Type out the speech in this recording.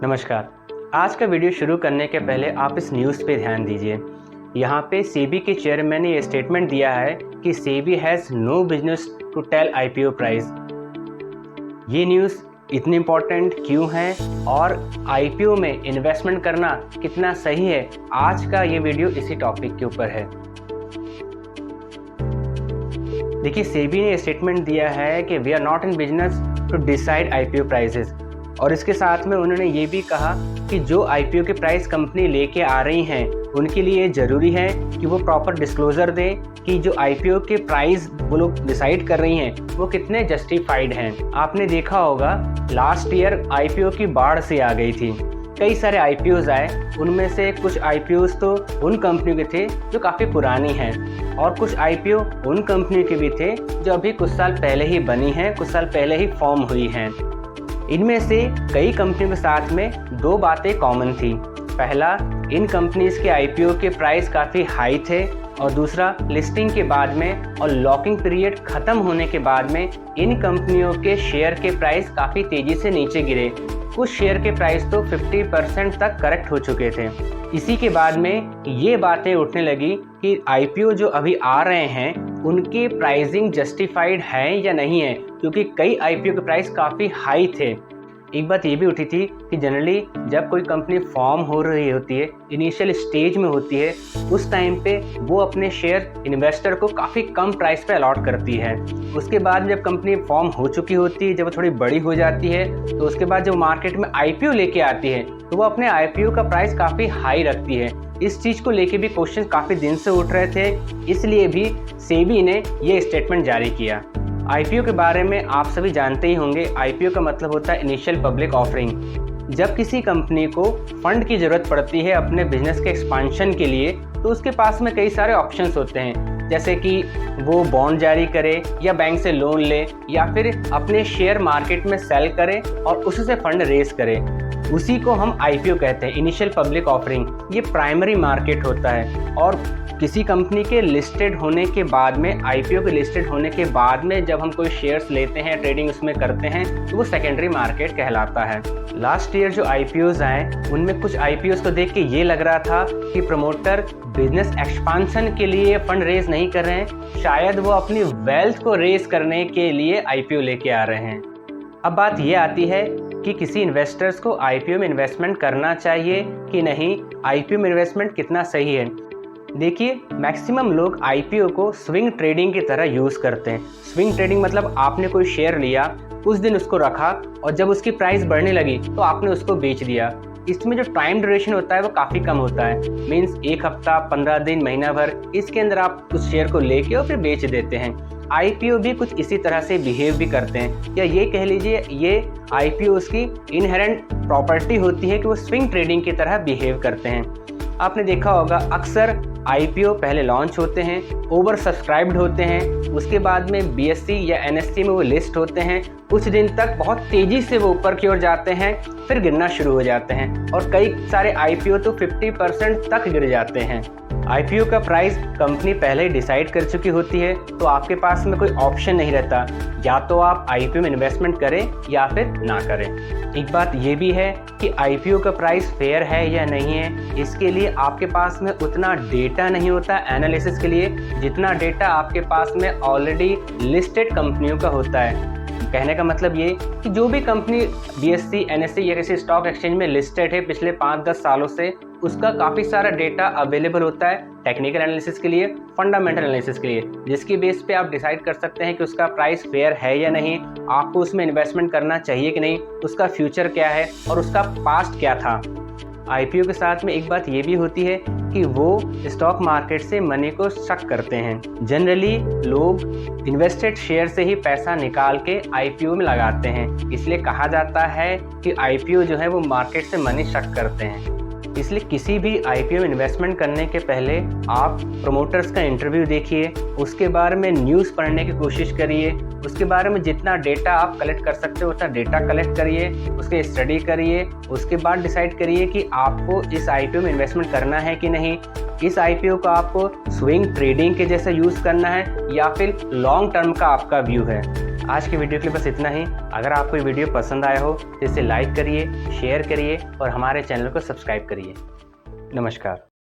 नमस्कार। आज का वीडियो शुरू करने के पहले आप इस न्यूज़ पे ध्यान दीजिए। यहाँ पे सेबी के चेयरमैन ने ये स्टेटमेंट दिया है कि SEBI has no business to tell IPO price. ये न्यूज़ इतनी इम्पोर्टेंट क्यों है और आईपीओ में इन्वेस्टमेंट करना कितना सही है, आज का ये वीडियो इसी टॉपिक के ऊपर है। देखिए, सेबी ने स्टेटमेंट दिया है कि we are not in business to decide IPO prices, और इसके साथ में उन्होंने ये भी कहा कि जो आईपीओ के प्राइस कंपनी लेके आ रही हैं उनके लिए ज़रूरी है कि वो प्रॉपर डिस्क्लोज़र दें कि जो आईपीओ के प्राइस वो लोग डिसाइड कर रही हैं वो कितने जस्टिफाइड हैं। आपने देखा होगा लास्ट ईयर आईपीओ की बाढ़ से आ गई थी, कई सारे आईपीओज आए, उनमें से कुछ आईपीओज तो उन कंपनियों के थे जो काफ़ी पुरानी हैं और कुछ आईपीओ उन कंपनियों के भी थे जो अभी कुछ साल पहले ही बनी हैं, कुछ साल पहले ही फॉर्म हुई हैं। इनमें से कई कंपनियों के साथ में दो बातें कॉमन थी। पहला, इन कंपनीज के आईपीओ के प्राइस काफ़ी हाई थे, और दूसरा, लिस्टिंग के बाद में और लॉकिंग पीरियड ख़त्म होने के बाद में इन कंपनियों के शेयर के प्राइस काफ़ी तेज़ी से नीचे गिरे। कुछ शेयर के प्राइस तो 50% तक करेक्ट हो चुके थे। इसी के बाद में ये बातें उठने लगी कि आईपीओ जो अभी आ रहे हैं उनकी प्राइसिंग जस्टिफाइड है या नहीं है, क्योंकि कई आईपीओ के प्राइस काफ़ी हाई थे। एक बात ये भी उठी थी कि जनरली जब कोई कंपनी फॉर्म हो रही होती है, इनिशियल स्टेज में होती है, उस टाइम पे वो अपने शेयर इन्वेस्टर को काफ़ी कम प्राइस पे अलॉट करती है। उसके बाद जब कंपनी फॉर्म हो चुकी होती है, जब वो थोड़ी बड़ी हो जाती है, तो उसके बाद जब मार्केट में आईपीओ लेके आती है तो वो अपने आईपीओ का प्राइस काफ़ी हाई रखती है। इस चीज़ को लेके भी क्वेश्चन काफ़ी दिन से उठ रहे थे, इसलिए भी सेबी ने ये स्टेटमेंट जारी किया। आईपीओ के बारे में आप सभी जानते ही होंगे। आईपीओ का मतलब होता है इनिशियल पब्लिक ऑफरिंग। जब किसी कंपनी को फंड की ज़रूरत पड़ती है अपने बिजनेस के एक्सपांशन के लिए, तो उसके पास में कई सारे ऑप्शंस होते हैं, जैसे कि वो बॉन्ड जारी करे या बैंक से लोन ले या फिर अपने शेयर मार्केट में सेल करे और उससे फंड रेज करे। उसी को हम आईपीओ कहते हैं, इनिशियल पब्लिक ऑफरिंग। ये प्राइमरी मार्केट होता है, और किसी कंपनी के लिस्टेड होने के बाद में, आईपीओ के लिस्टेड होने के बाद में जब हम कोई शेयर्स लेते हैं, ट्रेडिंग उसमें करते हैं, तो वो सेकेंडरी मार्केट कहलाता है। लास्ट ईयर जो आईपीओज आए उनमें कुछ आईपीओज को देख के ये लग रहा था कि प्रमोटर बिजनेस एक्सपांशन के लिए फंड रेज नहीं कर रहे हैं, शायद वो अपनी वेल्थ को रेज करने के लिए आईपीओ लेके आ रहे हैं। अब बात ये आती है कि किसी इन्वेस्टर्स को आईपीओ में इन्वेस्टमेंट करना चाहिए कि नहीं, आईपीओ में इन्वेस्टमेंट कितना सही है। देखिए, मैक्सिमम लोग आईपीओ को स्विंग ट्रेडिंग की तरह यूज़ करते हैं। स्विंग ट्रेडिंग मतलब आपने कोई शेयर लिया, कुछ दिन उसको रखा और जब उसकी प्राइस बढ़ने लगी तो आपने उसको बेच दिया। इसमें जो टाइम ड्यूरेशन होता है वो काफ़ी कम होता है, मीन्स 1 हफ्ता, 15 दिन, महीना भर, इसके अंदर आप उस शेयर को लेके और फिर बेच देते हैं। आईपीओ भी कुछ इसी तरह से बिहेव भी करते हैं, या ये कह लीजिए ये आईपीओ की इनहेरेंट प्रॉपर्टी होती है कि वो स्विंग ट्रेडिंग की तरह बिहेव करते हैं। आपने देखा होगा अक्सर आईपीओ पहले लॉन्च होते हैं, ओवर सब्सक्राइब्ड होते हैं, उसके बाद में बीएससी या एनएससी में वो लिस्ट होते हैं, कुछ दिन तक बहुत तेज़ी से वो ऊपर की ओर जाते हैं, फिर गिरना शुरू हो जाते हैं, और कई सारे आईपीओ तो 50% तक गिर जाते हैं। आईपीओ का प्राइस कंपनी पहले ही डिसाइड कर चुकी होती है, तो आपके पास में कोई ऑप्शन नहीं रहता, या तो आप आईपीओ में इन्वेस्टमेंट करें या फिर ना करें। एक बात ये भी है कि आईपीओ का प्राइस फेयर है या नहीं है, इसके लिए आपके पास में उतना डेटा नहीं होता एनालिसिस के लिए जितना डेटा आपके पास में ऑलरेडी लिस्टेड कंपनियों का होता है। कहने का मतलब ये कि जो भी कंपनी बीएससी, एनएससी या किसी स्टॉक एक्सचेंज में लिस्टेड है पिछले 5-10 सालों से, उसका काफ़ी सारा डेटा अवेलेबल होता है टेक्निकल एनालिसिस के लिए, फंडामेंटल एनालिसिस के लिए, जिसकी बेस पे आप डिसाइड कर सकते हैं कि उसका प्राइस फेयर है या नहीं, आपको उसमें इन्वेस्टमेंट करना चाहिए कि नहीं, उसका फ्यूचर क्या है और उसका पास्ट क्या था। आईपीओ के साथ में एक बात ये भी होती है कि वो स्टॉक मार्केट से मनी को शक करते हैं। जनरली लोग इन्वेस्टेड शेयर से ही पैसा निकाल के आईपीओ में लगाते हैं, इसलिए कहा जाता है कि आईपीओ जो है वो मार्केट से मनी शक करते हैं। इसलिए किसी भी आईपीओ में इन्वेस्टमेंट करने के पहले आप प्रमोटर्स का इंटरव्यू देखिए, उसके बारे में न्यूज़ पढ़ने की कोशिश करिए, उसके बारे में जितना डेटा आप कलेक्ट कर सकते हो उतना डेटा कलेक्ट करिए, उसके स्टडी करिए, उसके बाद डिसाइड करिए कि आपको इस आईपीओ में इन्वेस्टमेंट करना है कि नहीं। इस आईपीओ को आपको स्विंग ट्रेडिंग के जैसे यूज़ करना है या फिर लॉन्ग टर्म का आपका व्यू है। आज की वीडियो के लिए बस इतना ही। अगर आपको ये वीडियो पसंद आया हो तो इसे लाइक करिए, शेयर करिए और हमारे चैनल को सब्सक्राइब करिए। नमस्कार।